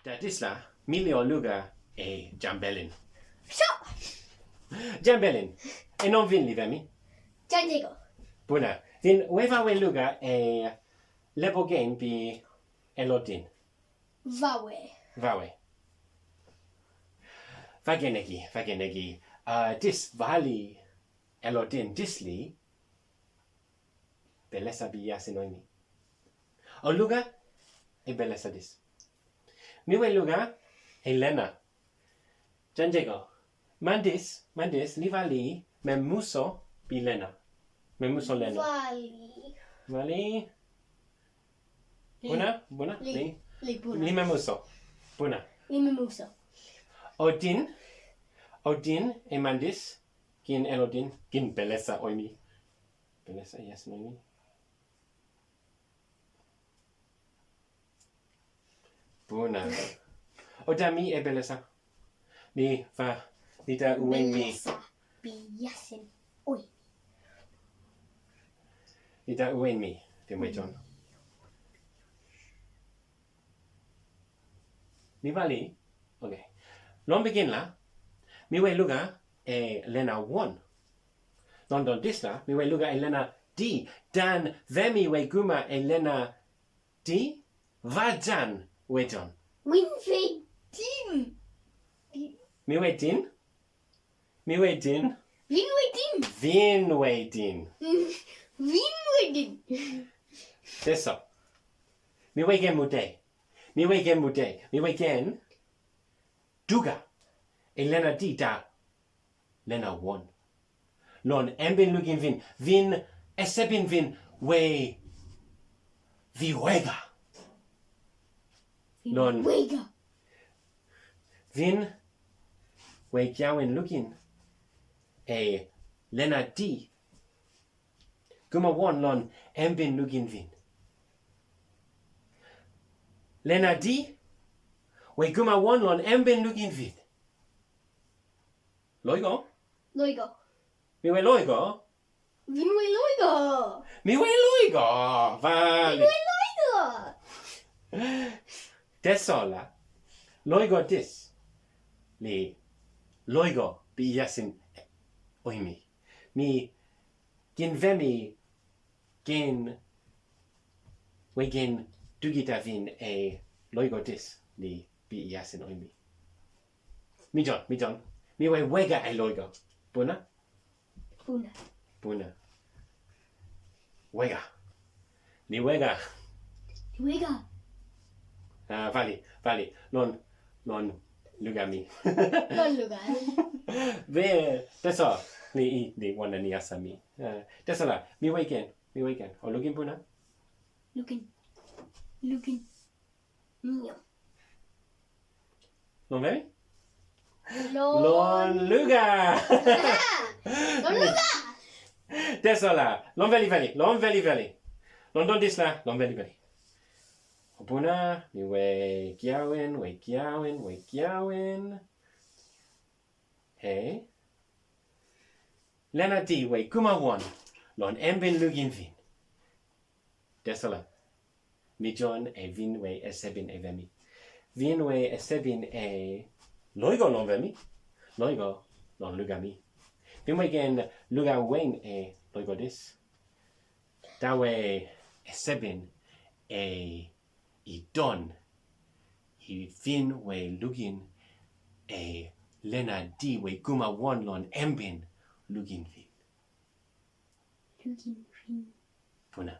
Dat is la milio luga e jambelin. So, Jambelin. E non vin li vemi? Jandigo. Buna. Vin weva we luga e lebo gain bi elodin. Vawe. Vagenegi. Dis vali elodin disli. Belesa bi yasinoimi. O luga e belesa dis. Miwe luga e lena. Janjego. Mandis, li vali memuso bi lena. Memuso lena. Vali. Buna? Li memuso. Buna. Li memuso. Odin e mandis. Gin elodin. Gin belesa oimi. Belesa yasinoimi. Buna. Odami e belesa. Ni da uen mi. Biasin. Oi. Ni da uen mi. Dim John. Ni vali. Okay. Lon begin la. Mi we luga e lena 1. Non don disla. Mi we luga e lena D. Dan vemi we guma e lena D. Vajan we John. Winfedin. Mi we din. Vinwedin. Vinwedin. Deso. Mi we gen mude. Mi we gen duga. E lena D da. Lena 1. Lon embin lugin vin. Vin esebin vin we viwega. Non. Wega. Vin we kiawen lugin e lena D. Guma 1 lon embin lugin vin. Lena D. We guma 1 lon embin lugin vin. Loigo? Mi we loigo? Vinwe Mi we loigo! Vale. Desola. Loigo dis. Li loigo bi yasin oimi. Mi gin vemi gin we gin dugita vin e loigo dis li bi yasin oimi. Mi John. Mi we wega e loigo. Buna? Buna. Wega. Ni wega. Wega. Vali. Non lugami. Non lugar. Ve, deso. Ni wana ni asami. Deso la. Mi wegen. O lugin buna? Looking. Nio. Non vemi? Lon. Lon luga. Lon lugar. Deso la. Lon veli. Lon don disla. Lon veli. Buna, mi we kiawen. Hey. Lena D, we guma 1. Lon embin lugin vin. Desola. Mi John e vin we esebin e vemi. Vin we esebin e loigo lon vemi. Loigo lon lugami. Vin we gen luga wen e loigo dis. Da we esebin e I don. I vin we lugin e lena D we guma 1 lon embin lugin vin. Looking. Puna.